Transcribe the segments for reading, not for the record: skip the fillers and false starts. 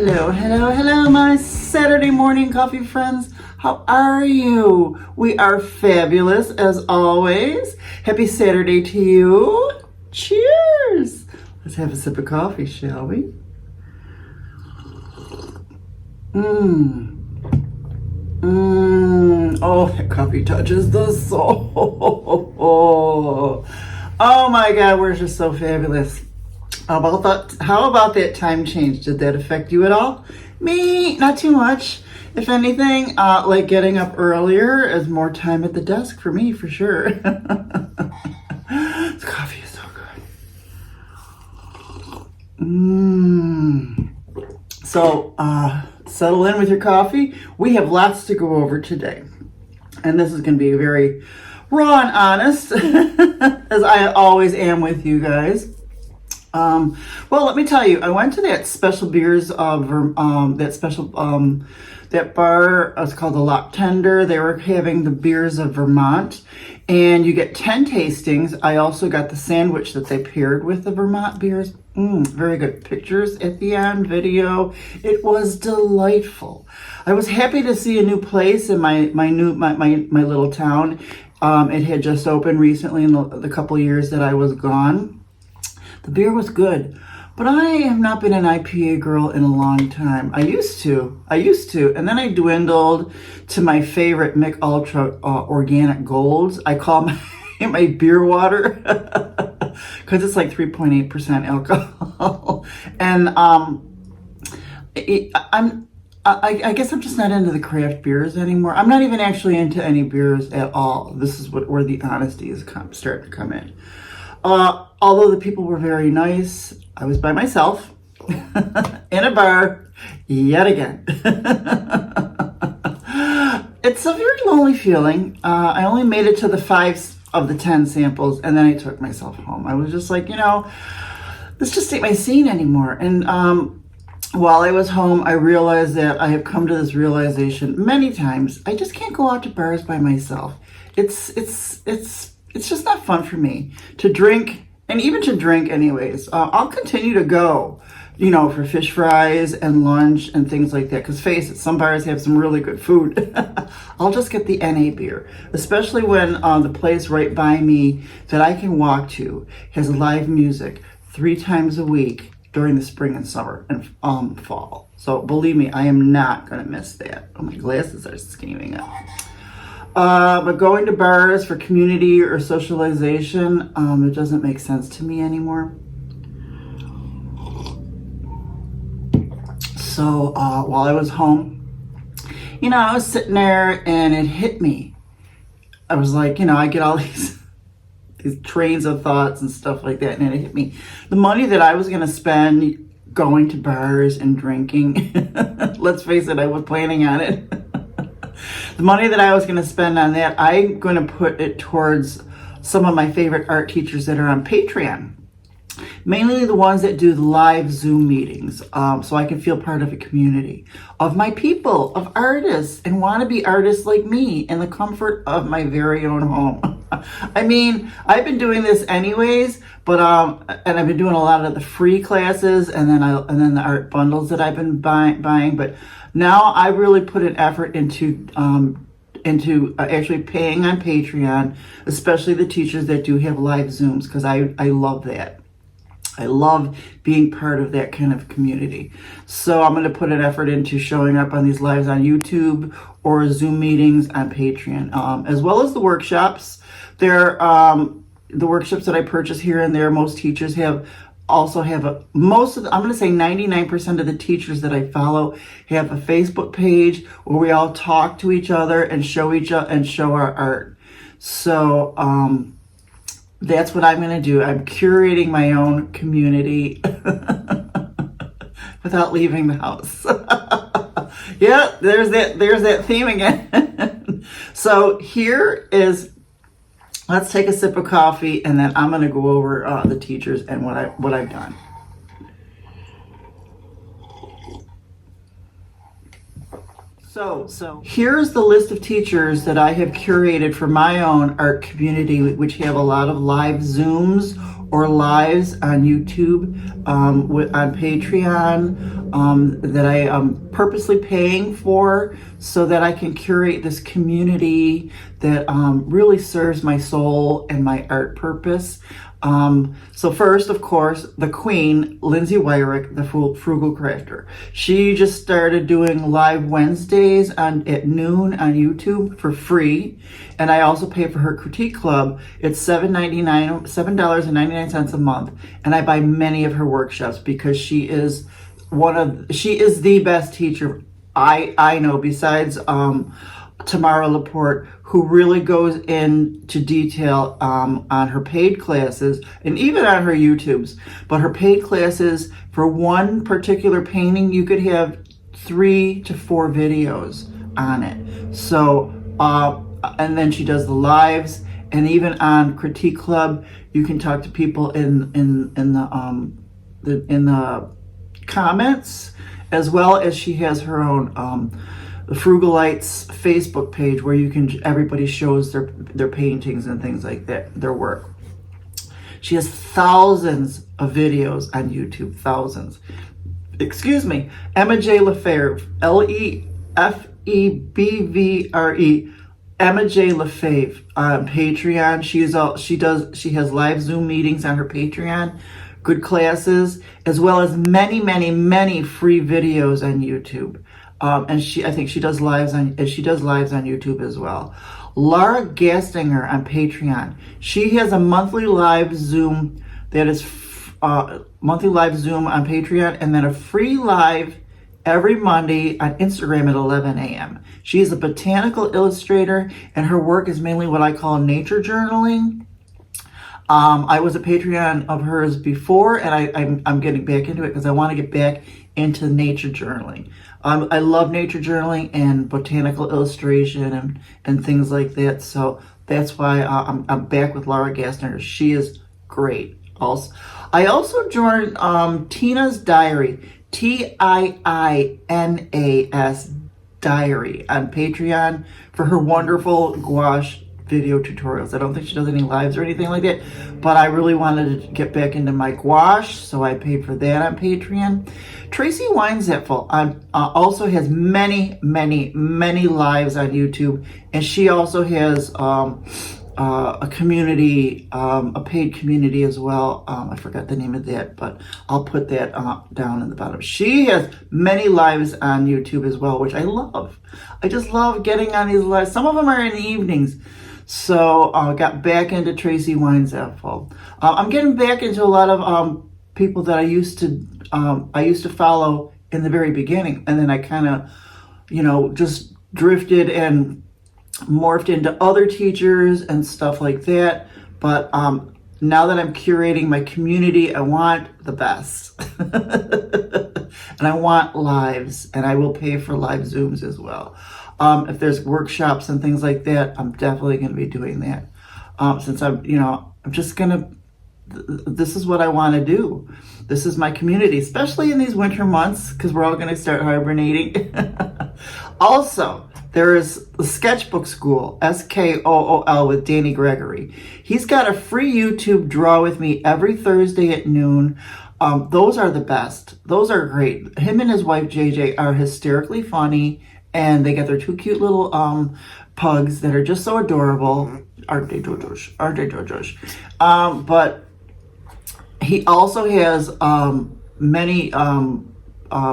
Hello, my Saturday morning coffee friends. How are you? We are fabulous as always. Happy Saturday to you. Cheers. Let's have a sip of coffee, shall we? Oh, that coffee touches the soul. Oh my God, we're just so fabulous. How about that time change? Did that affect you at all? Me, not too much. If anything, like getting up earlier is more time at the desk for me, for sure. The coffee is so good. So, settle in with your coffee. We have lots to go over today. And this is going to be very raw and honest, as I always am with you guys. Well, let me tell you, I went to that special beers that bar. It's called the Lock Tender. They were having the beers of Vermont, and you get 10 tastings. I also got the sandwich that they paired with the Vermont beers. Very good pictures at the end, video. It was delightful. I was happy to see a new place in my little town. It had just opened recently in the couple of years that I was gone. The beer was good, but I have not been an IPA girl in a long time. I used to, and then I dwindled to my favorite Mich Ultra Organic Golds. I call my beer water because it's like 3.8% alcohol, and I guess I'm just not into the craft beers anymore. I'm not even actually into any beers at all. This is where the honesty is starting to come in. Although the people were very nice, I was by myself in a bar yet again. It's a very lonely feeling. I only made it to the 5 of the 10 samples, and then I took myself home. I was just like, this just ain't my scene anymore. And while I was home, I realized that I have come to this realization many times. I just can't go out to bars by myself. It's just not fun for me to drink, and even to drink anyways. I'll continue to go, for fish fries and lunch and things like that. Because face it, some bars have some really good food. I'll just get the NA beer, especially when the place right by me that I can walk to has live music 3 times a week during the spring and summer and fall. So believe me, I am not going to miss that. Oh, my glasses are scheming up. But going to bars for community or socialization, it doesn't make sense to me anymore. So while I was home, I was sitting there and it hit me. I was like, I get all these trains of thoughts and stuff like that, and it hit me. The money that I was going to spend going to bars and drinking, let's face it, I was planning on it. The money that I was going to spend on that, I'm going to put it towards some of my favorite art teachers that are on Patreon. Mainly the ones that do live Zoom meetings, so I can feel part of a community of my people, of artists, and want to be artists like me in the comfort of my very own home. I mean, I've been doing this anyways, but and I've been doing a lot of the free classes, and then the art bundles that I've been buying, but now I really put an effort into actually paying on Patreon, especially the teachers that do have live Zooms, because I love that. I love being part of that kind of community. So I'm going to put an effort into showing up on these lives on YouTube or Zoom meetings on Patreon, as well as the workshops. The workshops that I purchase here and there, most teachers I'm going to say 99% of the teachers that I follow have a Facebook page where we all talk to each other and show our art. So that's what I'm going to do. I'm curating my own community without leaving the house. Yeah, there's that theme again. So let's take a sip of coffee, and then I'm going to go over the teachers and what I've done. So here's the list of teachers that I have curated for my own art community, which have a lot of live Zooms or lives on YouTube, on Patreon, that I am purposely paying for so that I can curate this community that really serves my soul and my art purpose. So first, of course, the queen, Lindsay Wyrick, the Frugal Crafter. She just started doing live Wednesdays at noon on YouTube for free. And I also pay for her critique club. It's $7.99 a month. And I buy many of her workshops because she is the best teacher I know, besides Tamara Laporte, who really goes into detail on her paid classes and even on her YouTubes. But her paid classes, for one particular painting, you could have 3 to 4 videos on it. So, and then she does the lives, and even on Critique Club, you can talk to people in the comments, as well as she has her own the Frugalites Facebook page where everybody shows their paintings and things like that, their work. She has thousands of videos on YouTube, thousands. Excuse me, Emma J. Lefebvre, Lefebvre, Emma J. Lefebvre on Patreon. She has live Zoom meetings on her Patreon, good classes, as well as many, many, many free videos on YouTube. And I think she does lives on YouTube as well. Laura Gastinger on Patreon. She has a monthly live Zoom that is monthly live Zoom on Patreon, and then a free live every Monday on Instagram at 11 a.m. She is a botanical illustrator, and her work is mainly what I call nature journaling. I was a Patreon of hers before, and I'm getting back into it because I want to get back into nature journaling. I love nature journaling and botanical illustration and things like that. So that's why I'm back with Laura Gastinger. She is great. I also joined Tina's Diary, TIINAS Diary on Patreon for her wonderful gouache video tutorials. I don't think she does any lives or anything like that, but I really wanted to get back into my gouache, so I paid for that on Patreon. Tracy Weinzapfel also has many, many, many lives on YouTube, and she also has a community, a paid community as well. I forgot the name of that, but I'll put that down in the bottom. She has many lives on YouTube as well, which I love. I just love getting on these lives. Some of them are in the evenings. So I got back into Tracy Weinzapfel. I'm getting back into a lot of people that I used to follow in the very beginning, and then I kind of, just drifted and morphed into other teachers and stuff like that. But now that I'm curating my community, I want the best. And I want lives, and I will pay for live Zooms as well. If there's workshops and things like that, I'm definitely going to be doing that. Since I'm just going to, this is what I want to do. This is my community, especially in these winter months, because we're all going to start hibernating. Also, there is the Sketchbook School, SKOOL, with Danny Gregory. He's got a free YouTube draw with me every Thursday at noon. Those are the best. Those are great. Him and his wife, JJ, are hysterically funny, and they got their 2 cute little pugs that are just so adorable. Aren't they, Jojosh? Aren't they, Jojosh? But he also has many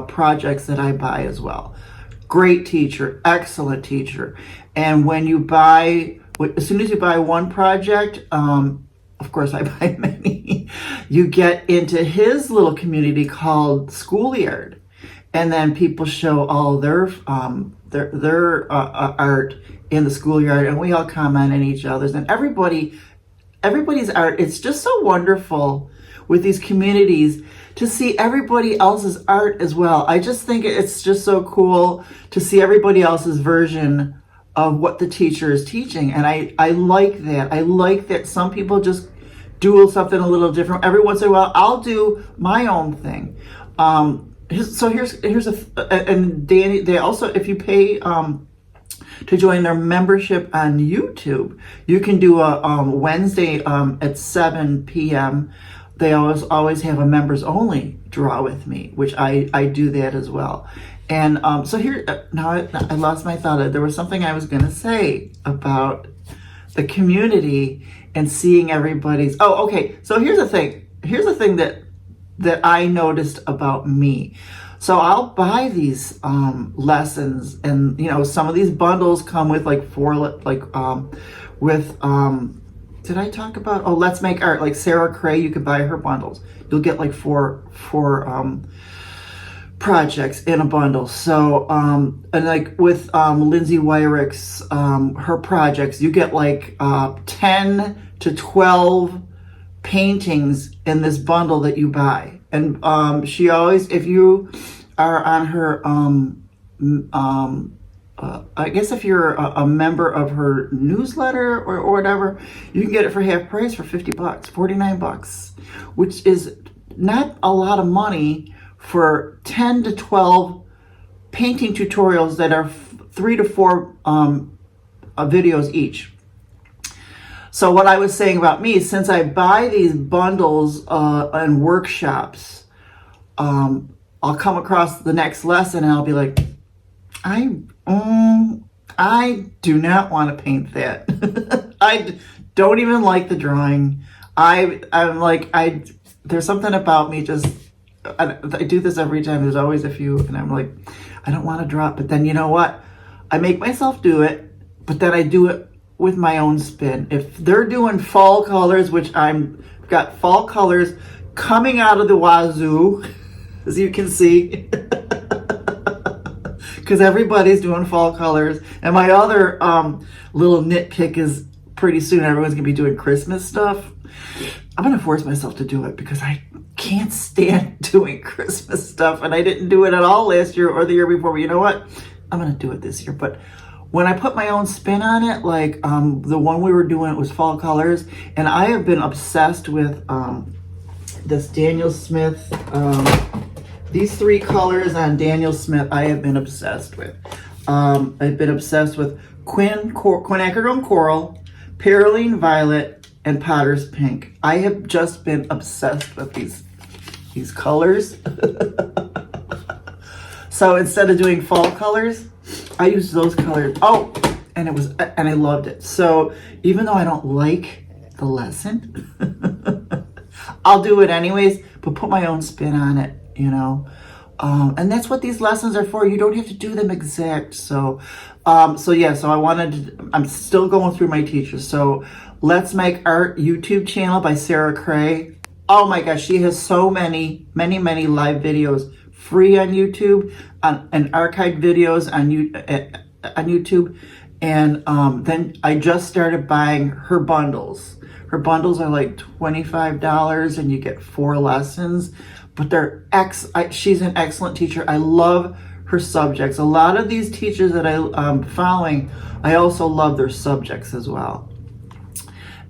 projects that I buy as well. Great teacher, excellent teacher. And when you buy, as soon as you buy one project, of course I buy many, you get into his little community called Schoolyard. And then people show all their art in the schoolyard, and we all comment on each other's, and everybody's art. It's just so wonderful with these communities to see everybody else's art as well. I just think it's just so cool to see everybody else's version of what the teacher is teaching, and I like that. I like that some people just do something a little different. Every once in a while, I'll do my own thing. So here's and Danny, they also, if you pay to join their membership on YouTube. You can do a Wednesday at 7 p.m. They always have a members only draw with me, which I do that as well. And so here, now I lost my thought. There was something I was going to say about the community and seeing everybody's, oh, okay. So here's the thing. Here's the thing that I noticed about me. So I'll buy these lessons, and you know, some of these bundles come with like did I talk about, oh, Let's Make Art, like Sarah Cray, you could buy her bundles. You'll get like four projects in a bundle. So and like with Lindsay Wyrick's her projects, you get like 10 to 12 paintings in this bundle that you buy. And she always, if you are on her I guess if you're a member of her newsletter or whatever, you can get it for half price for $50, $49, which is not a lot of money for 10 to 12 painting tutorials that are 3 to 4 videos each. So what I was saying about me, since I buy these bundles and workshops, I'll come across the next lesson and I'll be like, I do not want to paint that. I don't even like the drawing. I'm like, there's something about me just, I do this every time. There's always a few, and I'm like, I don't want to draw it. But then you know what? I make myself do it, but then I do it with my own spin. If they're doing fall colors, which I've got fall colors coming out of the wazoo, as you can see, because everybody's doing fall colors. And my other little nitpick is pretty soon everyone's gonna be doing Christmas stuff. I'm gonna force myself to do it because I can't stand doing Christmas stuff, and I didn't do it at all last year or the year before. But you know what? I'm gonna do it this year. But when I put my own spin on it, like the one we were doing, it was fall colors, and I have been obsessed with this Daniel Smith. These 3 colors on Daniel Smith, I have been obsessed with. I've been obsessed with quinacridone coral, perylene violet, and potter's pink. I have just been obsessed with these colors. So instead of doing fall colors, I used those colors. Oh, and I loved it. So even though I don't like the lesson, I'll do it anyways, but put my own spin on it, you know. And that's what these lessons are for. You don't have to do them exact. So I'm still going through my teachers. So Let's Make Art YouTube channel by Sarah Cray. Oh my gosh, she has so many live videos free on YouTube, and archived videos on YouTube. And then I just started buying her bundles. Her bundles are like $25 and you get 4 lessons, but she's an excellent teacher. I love her subjects. A lot of these teachers that I'm following, I also love their subjects as well.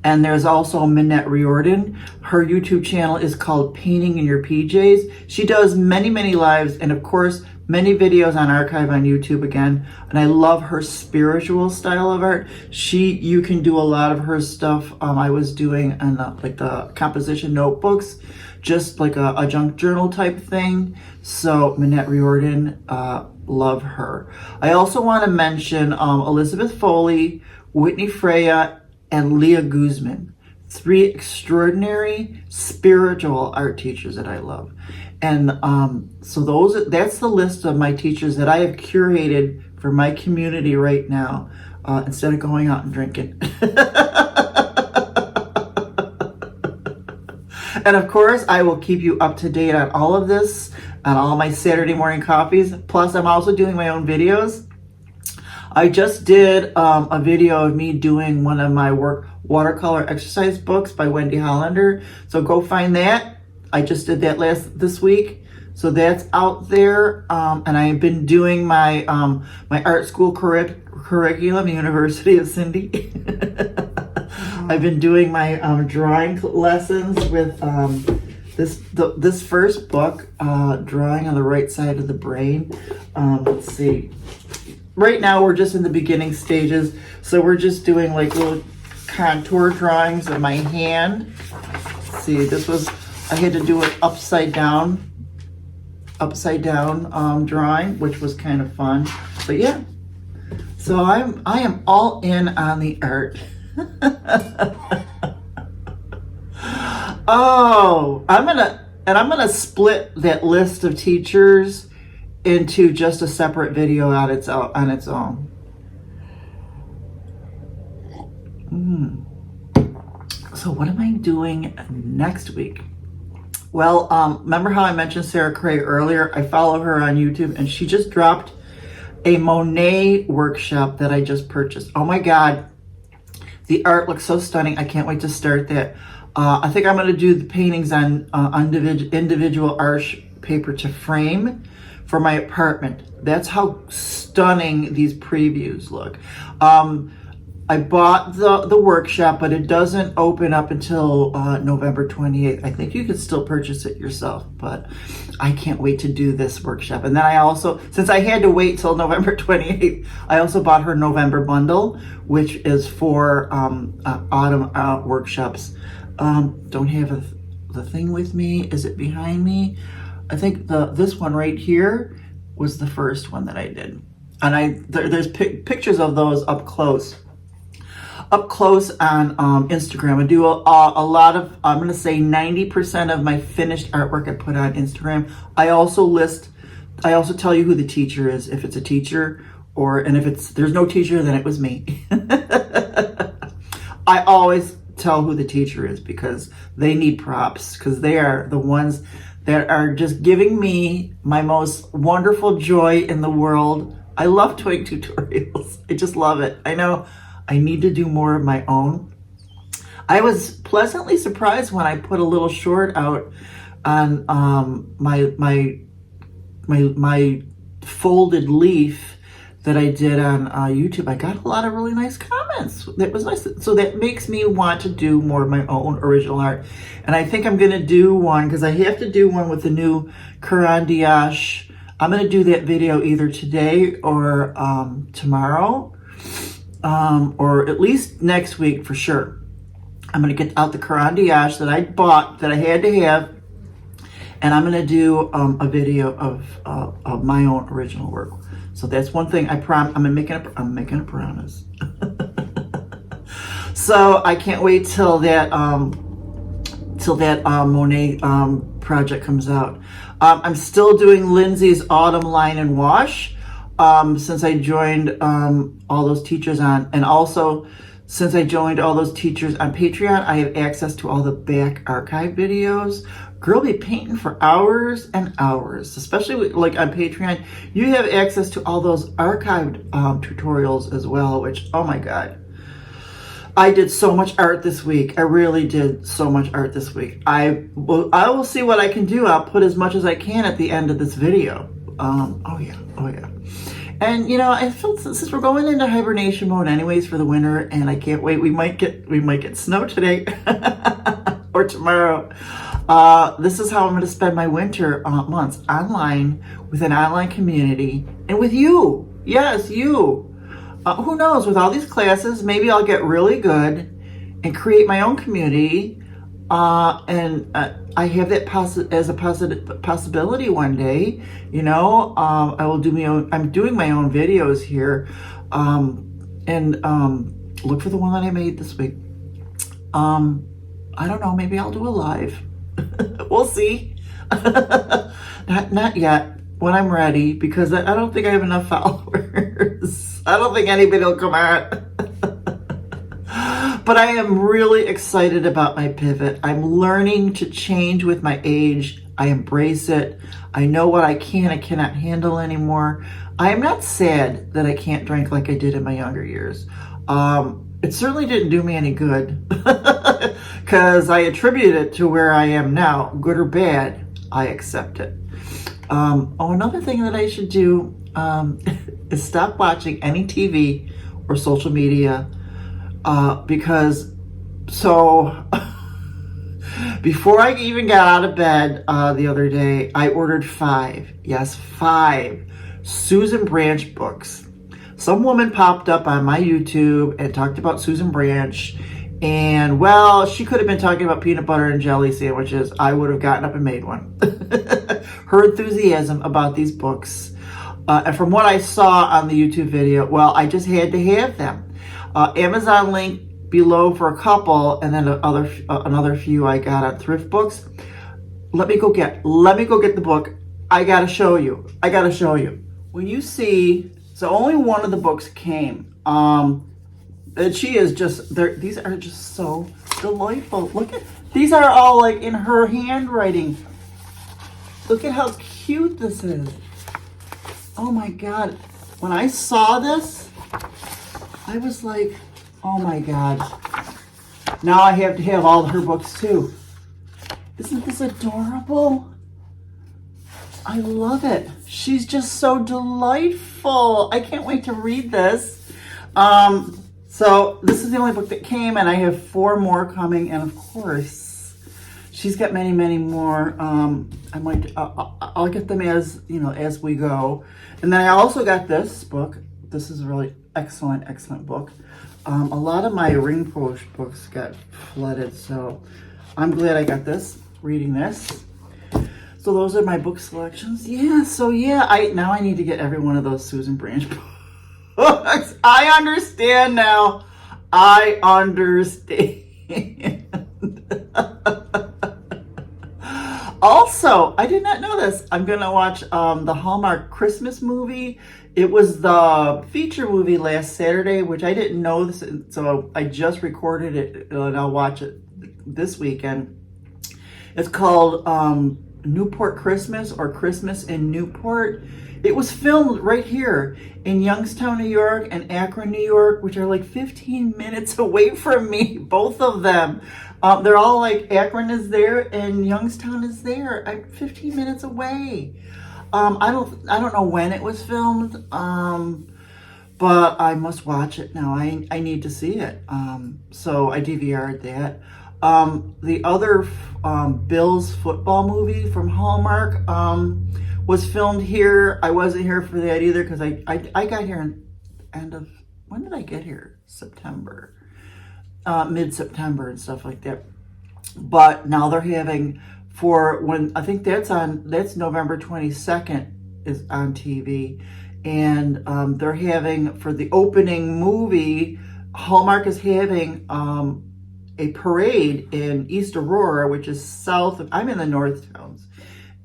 And there's also Minette Riordan. Her YouTube channel is called Painting in Your PJs. She does many lives, and of course, many videos on archive on YouTube again. And I love her spiritual style of art. You can do a lot of her stuff. I was doing on the composition notebooks, just like a junk journal type thing. So Minette Riordan, love her. I also want to mention Elizabeth Foley, Whitney Freya, and Leah Guzman, 3 extraordinary spiritual art teachers that I love. And so that's the list of my teachers that I have curated for my community right now, instead of going out and drinking. And of course, I will keep you up to date on all of this, on all my Saturday morning coffees. Plus, I'm also doing my own videos. I just did a video of me doing one of my watercolor exercise books by Wendy Hollander. So go find that. I just did that this week. So that's out there. And I've been doing my my art school curriculum, University of Cindy. I've been doing my drawing lessons with this first book, Drawing on the Right Side of the Brain. Let's see. right now we're just in the beginning stages. So we're just doing like little contour drawings of my hand. Let's see, I had to do it upside down drawing, which was kind of fun. But yeah, so I am all in on the art. Oh, I'm gonna split that list of teachers into just a separate video on its own. So what am I doing next week? Well, remember how I mentioned Sarah Cray earlier? I follow her on YouTube, and she just dropped a Monet workshop that I just purchased. Oh my God, the art looks so stunning. I can't wait to start that. I think I'm going to do the paintings on individual art paper to frame for my apartment. That's how stunning these previews look. I bought the workshop, but it doesn't open up until November 28th. I think you can still purchase it yourself, but I can't wait to do this workshop. And then I also, since I had to wait till November 28th, I also bought her November bundle, which is for autumn workshops. Don't have the thing with me. Is it behind me? I think this one right here was the first one that I did. And there's pictures of those up close on Instagram. I do a lot of, I'm going to say 90% of my finished artwork I put on Instagram. I also tell you who the teacher is, if it's a teacher, and if there's no teacher, then it was me. I always tell who the teacher is because they need props, because they are the ones that are just giving me my most wonderful joy in the world. I love doing tutorials. I just love it. I know I need to do more of my own. I was pleasantly surprised when I put a little short out on my folded leaf that I did on YouTube. I got a lot of really nice comments. That was nice. So that makes me want to do more of my own original art. And I think I'm going to do one, because I have to do one with the new Carandiache. I'm going to do that video either today or tomorrow. Or at least next week for sure. I'm going to get out the Carandiache that I bought, that I had to have, and I'm going to do a video of my own original work. So that's one thing I'm making a promise. So I can't wait till that Monet project comes out. I'm still doing Lindsay's Autumn Line and Wash. Since I joined all those teachers and also since I joined all those teachers on Patreon, I have access to all the back archive videos. Girl be painting for hours and hours, especially like on Patreon. You have access to all those archived tutorials as well, which, oh my God. I did so much art this week. I really did so much art this week. I will see what I can do. I'll put as much as I can at the end of this video. Oh yeah. And you know, I feel since we're going into hibernation mode anyways for the winter, and I can't wait. We might get snow today or tomorrow. This is how I'm going to spend my winter months, online with an online community and with you. Yes, you. Who knows? With all these classes, maybe I'll get really good and create my own community. And I have that as a possibility one day. You know, I will do my own. I'm doing my own videos here, and look for the one that I made this week. I don't know. Maybe I'll do a live. We'll see. Not yet. When I'm ready, because I don't think I have enough followers. I don't think anybody will come out. But I am really excited about my pivot. I'm learning to change with my age. I embrace it. I know what I can and cannot handle anymore. I am not sad that I can't drink like I did in my younger years. It certainly didn't do me any good, because I attribute it to where I am now. Good or bad, I accept it. Another thing that I should do is stop watching any TV or social media, because before I even got out of bed the other day, I ordered 5 Susan Branch books. some woman popped up on my YouTube and talked about Susan Branch. And, well, she could have been talking about peanut butter and jelly sandwiches. I would have gotten up and made one. Her enthusiasm about these books. And from what I saw on the YouTube video, well, I just had to have them. Amazon link below for a couple, and then another few I got on Thrift Books. Let me go get the book. I gotta show you. When you see, so only one of the books came. And she is just, these are just so delightful. Look at, these are all like in her handwriting. Look at how cute this is. Oh my God. When I saw this, I was like, oh my God. Now I have to have all her books too. Isn't this adorable? I love it. She's just so delightful. I can't wait to read this. So this is the only book that came, and I have 4 more coming. And of course, she's got many, many more. I'll get them as, you know, as we go. And then I also got this book. This is a really excellent, excellent book. A lot of my ring push books got flooded, so I'm glad I got this, reading this. So those are my book selections. Yeah, so yeah, now I need to get every one of those Susan Branch books. I understand now. I understand. Also, I did not know this. I'm going to watch the Hallmark Christmas movie. It was the feature movie last Saturday, which I didn't know this, so I just recorded it, and I'll watch it this weekend. It's called Newport Christmas, or Christmas in Newport. It was filmed right here in Youngstown, New York, and Akron, New York, which are like 15 minutes away from me, both of them. They're all like, Akron is there and Youngstown is there. I'm 15 minutes away. I don't know when it was filmed, but I must watch it now. I need to see it. So I DVR'd that. The other Bills football movie from Hallmark was filmed here. I wasn't here for that either because I got here in when did I get here? September. Mid-September and stuff like that. But now they're having, for when, I think that's November 22nd is on TV. And they're having, for the opening movie, Hallmark is having a parade in East Aurora, which is south of, I'm in the North Towns.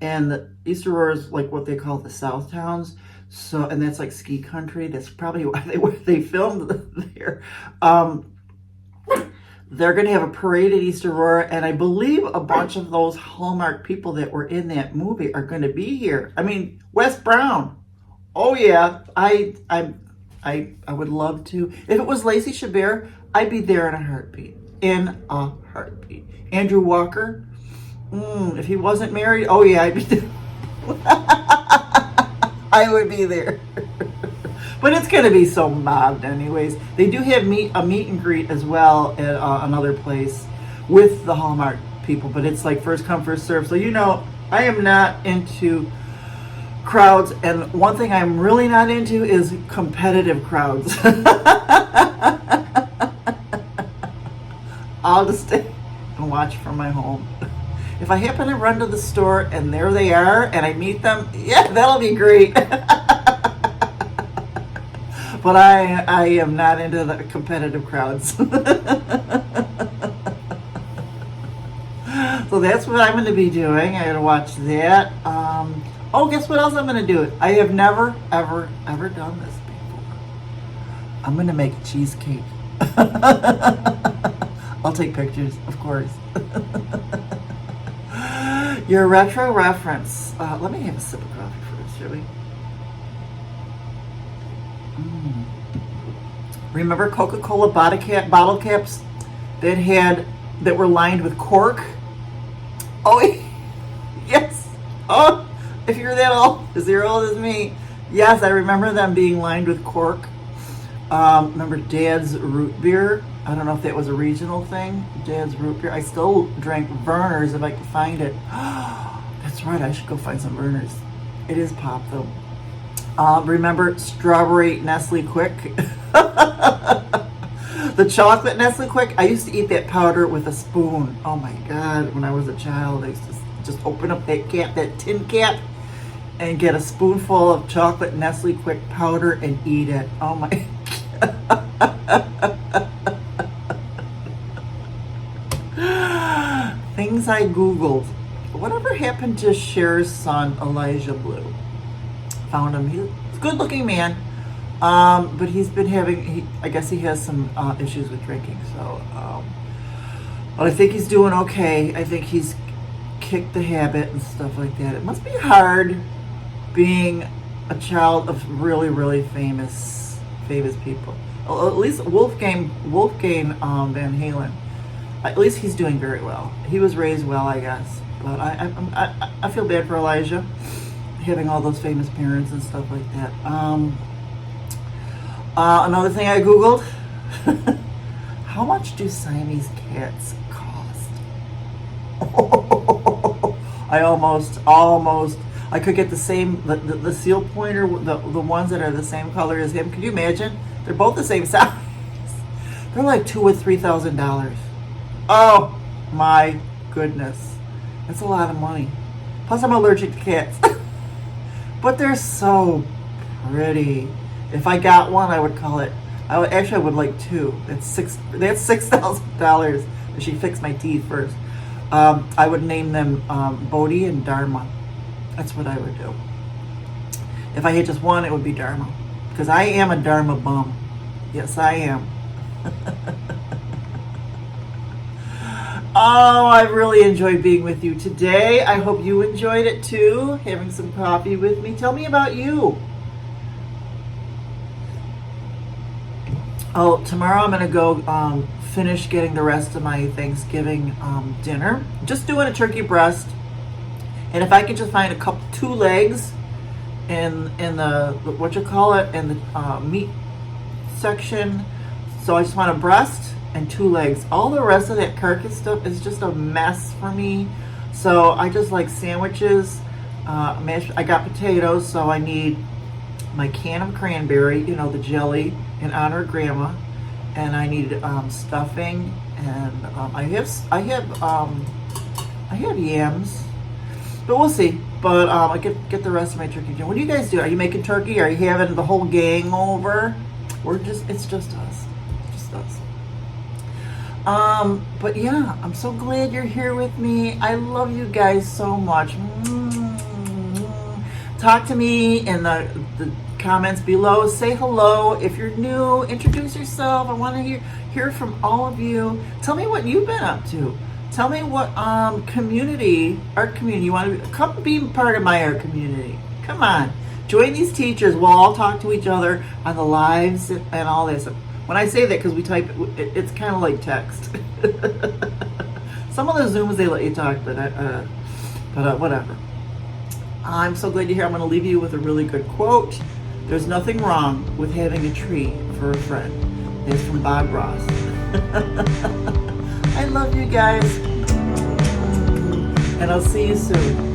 And the East Aurora is like what they call the South Towns. So, and that's like ski country. That's probably why they filmed there. They're going to have a parade at East Aurora, and I believe a bunch of those Hallmark people that were in that movie are going to be here. I mean, Wes Brown. Oh yeah, I would love to. If it was Lacey Chabert, I'd be there in a heartbeat. In a heartbeat. Andrew Walker. If he wasn't married, oh yeah, I'd be there. I would be there. But it's going to be so mobbed anyways. They do have a meet and greet as well at another place with the Hallmark people. But it's like first come, first serve. So, you know, I am not into crowds. And one thing I'm really not into is competitive crowds. I'll just stay and watch from my home. If I happen to run to the store and there they are and I meet them, yeah, that'll be great. But I am not into the competitive crowds. So that's what I'm going to be doing. I'm going to watch that. Oh, guess what else I'm going to do? I have never, ever, ever done this before. I'm going to make a cheesecake. I'll take pictures, of course. Your retro reference. Let me have a sip of coffee first, shall we? Remember Coca-Cola bottle caps that were lined with cork? Oh, yes. Oh, if you're that old, as old as me, yes, I remember them being lined with cork. Remember Dad's root beer? I don't know if that was a regional thing. Dad's root beer. I still drank Verner's if I could find it. That's right. I should go find some Verner's. It is pop though. Remember strawberry Nestle Quick? The chocolate Nestle Quick. I used to eat that powder with a spoon. Oh my God! When I was a child, I used to just open up that cap, that tin cap, and get a spoonful of chocolate Nestle Quick powder and eat it. Oh my God. Things I Googled. Whatever happened to Cher's son, Elijah Blue? Found him. He's a good looking man. But he's been having, I guess he has some issues with drinking. So, but I think he's doing okay. I think he's kicked the habit and stuff like that. It must be hard being a child of really, really famous people. At least Wolfgang Van Halen. At least he's doing very well. He was raised well, I guess. But I feel bad for Elijah, having all those famous parents and stuff like that. Another thing I Googled, how much do Siamese cats cost? I almost, I could get the same, the seal pointer, the ones that are the same color as him. Could you imagine? They're both the same size. They're like $2,000 or $3,000. Oh my goodness. That's a lot of money. Plus I'm allergic to cats. But they're so pretty. If I got one, I would call it, I would like two. That's $6,000. She fixed my teeth first. I would name them Bodhi and Dharma. That's what I would do. If I had just one, it would be Dharma. Because I am a Dharma bum. Yes, I am. Oh, I really enjoyed being with you today. I hope you enjoyed it too, having some coffee with me. Tell me about you. Oh, tomorrow I'm going to go finish getting the rest of my Thanksgiving dinner. Just doing a turkey breast. And if I could just find two legs in the, in the meat section. So I just want a breast and two legs. All the rest of that carcass stuff is just a mess for me. So I just like sandwiches. I got potatoes, so I need my can of cranberry, you know, the jelly, in honor of Grandma, and I need stuffing, and I have yams, but we'll see. But I get the rest of my turkey dinner. What do you guys do? Are you making turkey? Are you having the whole gang over? It's just us. Just us. But yeah, I'm so glad you're here with me. I love you guys so much. Talk to me in the comments below. Say hello. If you're new, introduce yourself. I want to hear from all of you. Tell me what you've been up to. Tell me what art community you want to come be part of my art community. Come on. Join these teachers. We'll all talk to each other on the lives and all this. When I say that, because we type it's kind of like text. Some of the Zooms they let you talk, but whatever. I'm so glad you're here. I'm going to leave you with a really good quote. There's nothing wrong with having a tree for a friend. It's from Bob Ross. I love you guys. And I'll see you soon.